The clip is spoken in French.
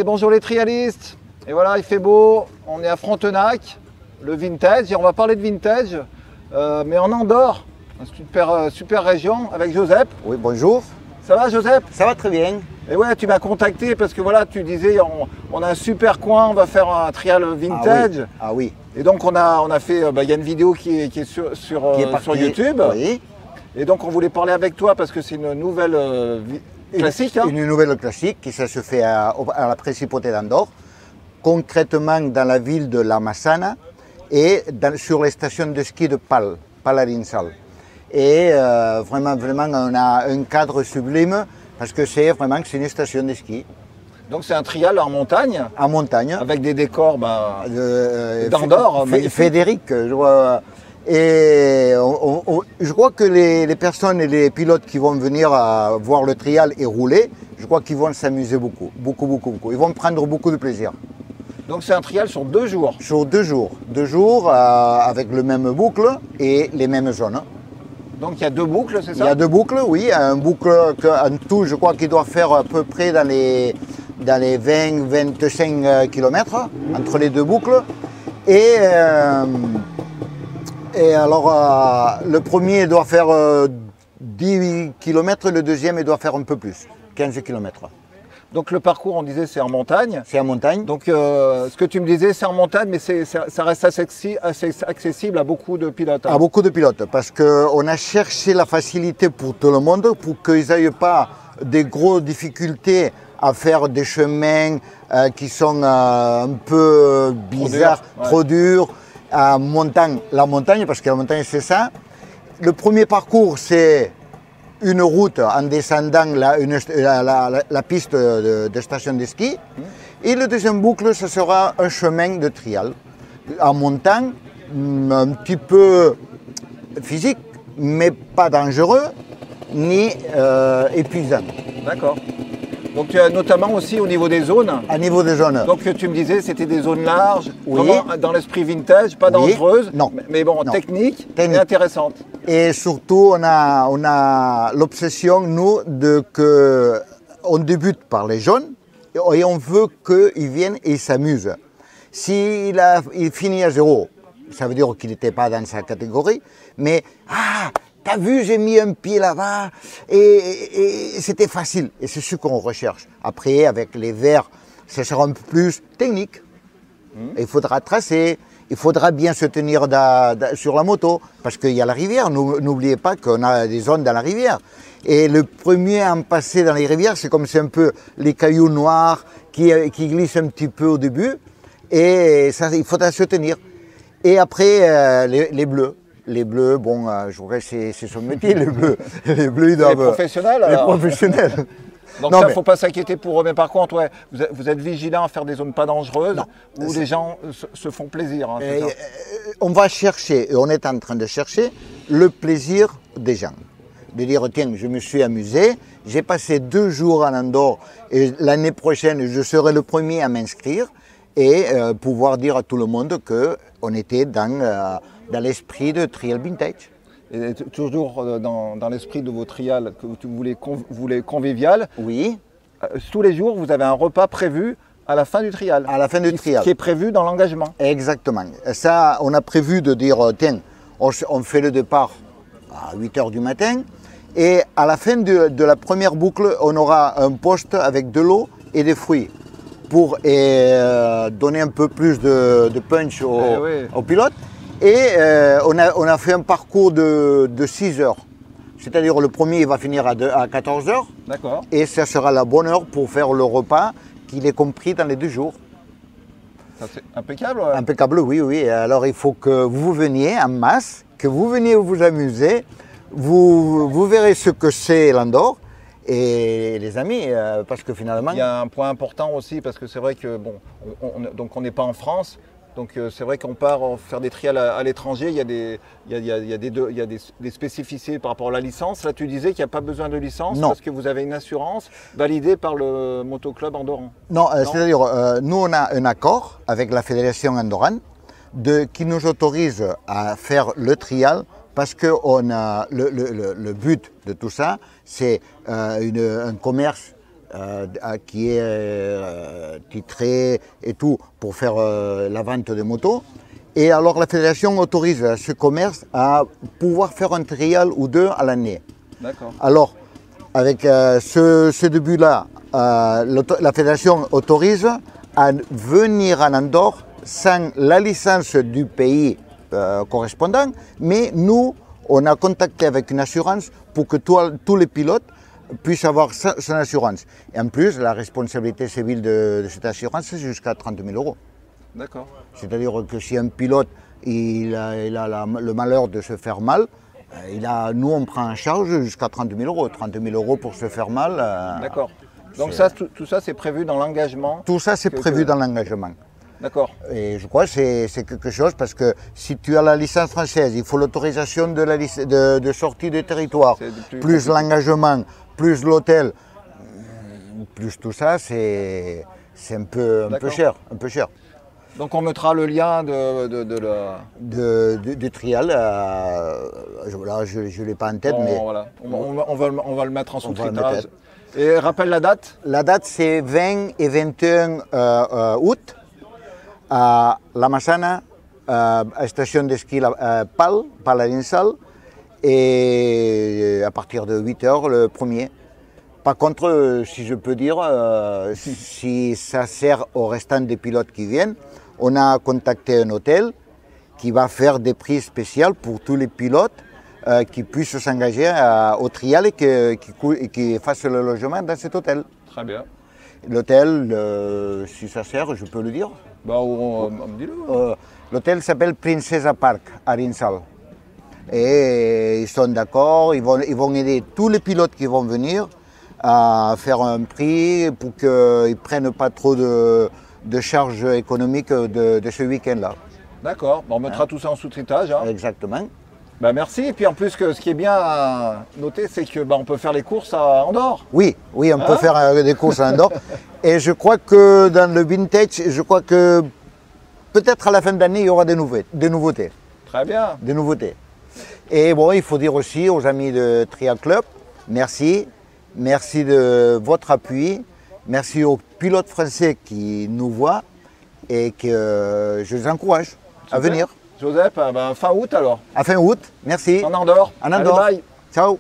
Allez, bonjour les trialistes. Et voilà, il fait beau, on est à Frontenac, le vintage, et on va parler de vintage, mais en Andorre, une super région, avec Josep. Oui, bonjour. Ça va Josep? Ça va très bien. Et ouais, tu m'as contacté parce que voilà, tu disais, on a un super coin, on va faire un trial vintage. Ah oui. Et donc on a fait, il y a une vidéo qui est sur YouTube. Oui. Et donc on voulait parler avec toi parce que c'est une nouvelle classique. Une nouvelle classique qui ça se fait à la Principauté d'Andorre, concrètement dans la ville de La Massana et sur les stations de ski de Pal-Arinsal. Et vraiment, on a un cadre sublime parce que c'est une station de ski. Donc c'est un trial en montagne. En montagne. Avec des décors d'Andorre. Fédéric, je vois. Et je crois que les personnes et les pilotes qui vont venir voir le trial et rouler, je crois qu'ils vont s'amuser beaucoup. Ils vont prendre beaucoup de plaisir. Donc c'est un trial sur 2 jours. Sur 2 jours. 2 jours avec le même boucle et les mêmes zones. Donc il y a 2 boucles, c'est ça? Il y a 2 boucles, oui. Un boucle en tout, je crois qu'il doit faire à peu près dans les 20-25 km entre les 2 boucles. Et alors, le premier doit faire 10 km, le deuxième il doit faire un peu plus, 15 km. Donc le parcours, on disait, c'est en montagne. C'est en montagne. Donc ce que tu me disais, c'est en montagne, mais ça reste assez accessible à beaucoup de pilotes. À beaucoup de pilotes, parce qu'on a cherché la facilité pour tout le monde, pour qu'ils n'aient pas des grosses difficultés à faire des chemins qui sont un peu bizarres, trop durs. La montagne, parce que la montagne c'est ça. Le premier parcours c'est une route en descendant la piste de station de ski. Et le deuxième boucle, ce sera un chemin de trial en montant, un petit peu physique, mais pas dangereux, ni épuisant. D'accord. Donc tu as notamment aussi au niveau des zones. À niveau des zones. Donc tu me disais c'était des zones larges, oui. Dans l'esprit vintage, pas dangereuses, non. Mais bon, non. technique et intéressante. Et surtout on a l'obsession nous on débute par les jeunes et on veut qu'ils viennent et s'amusent. S'il finit à 0, ça veut dire qu'il n'était pas dans sa catégorie, mais t'as vu, j'ai mis un pied là-bas et c'était facile. Et c'est ce qu'on recherche. Après, avec les verres, ça sera un peu plus technique. Il faudra tracer, il faudra bien se tenir sur la moto, parce qu'il y a la rivière. N'oubliez pas qu'on a des zones dans la rivière. Et le premier à en passer dans les rivières, c'est comme c'est un peu les cailloux noirs qui glissent un petit peu au début. Et ça, il faudra se tenir. Et après, les bleus. Les bleus, bon, je crois que c'est son métier, les bleus. Les bleus, ils doivent... Les professionnels alors. Les professionnels. Donc ça, il ne faut pas s'inquiéter pour eux. Mais par contre, ouais, vous êtes vigilants à faire des zones pas dangereuses où les gens se font plaisir. Hein, on va chercher, et on est en train de chercher, le plaisir des gens. De dire, tiens, je me suis amusé, j'ai passé 2 jours en Andorre et l'année prochaine, je serai le premier à m'inscrire et pouvoir dire à tout le monde qu'on était dans l'esprit de trial vintage. Et toujours dans l'esprit de vos trials que vous voulez convivial. Oui. Tous les jours, vous avez un repas prévu à la fin du trial. À la fin du trial. Qui est prévu dans l'engagement. Exactement. Ça, on a prévu de dire, tiens, on fait le départ à 8 h du matin et à la fin de la première boucle, on aura un poste avec de l'eau et des fruits pour donner un peu plus de punch aux pilotes. Et on a fait un parcours de 6 heures. C'est-à-dire le premier il va finir à 14 heures. D'accord. Et ça sera la bonne heure pour faire le repas qu'il est compris dans les 2 jours. Ça c'est impeccable. Ouais. Impeccable, oui. Alors il faut que vous veniez en masse, que vous veniez vous amuser. Vous verrez ce que c'est l'Andorre. Et les amis, parce que finalement... Il y a un point important aussi, parce que c'est vrai que, bon, on n'est pas en France. Donc c'est vrai qu'on part faire des trials à l'étranger, il y a des spécificités par rapport à la licence. Là tu disais qu'il n'y a pas besoin de licence parce que vous avez une assurance validée par le motoclub andorran. Non, c'est-à-dire nous on a un accord avec la fédération andorrane qui nous autorise à faire le trial parce que le but de tout ça c'est un commerce qui est titré et tout pour faire la vente de motos. Et alors la fédération autorise ce commerce à pouvoir faire un trial ou deux à l'année. D'accord. Alors, avec ce début-là, la fédération autorise à venir en Andorre sans la licence du pays correspondant, mais nous, on a contacté avec une assurance pour que tous les pilotes puissent avoir son assurance. Et en plus, la responsabilité civile de cette assurance, c'est jusqu'à 30 000 euros. D'accord. C'est-à-dire que si un pilote il a le malheur de se faire mal, nous on prend en charge jusqu'à 30 000 euros. 30 000 euros pour se faire mal. D'accord. Donc ça, tout ça, c'est prévu dans l'engagement? Tout ça, c'est prévu dans l'engagement. D'accord. Et je crois que c'est quelque chose parce que si tu as la licence française, il faut l'autorisation de sortie du territoire, plus l'engagement, plus l'hôtel, plus tout ça, c'est un peu cher. Donc on mettra le lien du trial, là je ne l'ai pas en tête, mais voilà. on va le mettre en sous-titrage. Et rappelle la date? La date c'est 20 et 21 août à La Massana, à la station de ski Pal à l'Insal, et à partir de 8 h le premier. Par contre, si je peux dire, si ça sert aux restants des pilotes qui viennent, on a contacté un hôtel qui va faire des prix spéciaux pour tous les pilotes qui puissent s'engager au trial et qui fassent le logement dans cet hôtel. Très bien. L'hôtel, si ça sert, je peux le dire. Bah, dis-le. L'hôtel s'appelle Princesa Park à Rinsal. Et ils sont d'accord, ils vont aider tous les pilotes qui vont venir à faire un prix pour qu'ils ne prennent pas trop de charges économiques de ce week-end-là. D'accord, on mettra tout ça en sous-titrage. Hein. Exactement. Bah, merci. Et puis en plus, ce qui est bien à noter, c'est que on peut faire les courses à Andorre. Oui, on peut faire des courses à Andorre. Et je crois que dans le vintage, je crois que peut-être à la fin d'année, il y aura des nouveautés. Très bien. Des nouveautés. Et bon, il faut dire aussi aux amis de Trial Club, merci. Merci de votre appui. Merci aux pilotes français qui nous voient et que je les encourage à venir. Joseph, fin août alors. À fin août, merci. En Andorre. En Andorre. Allez, bye. Ciao.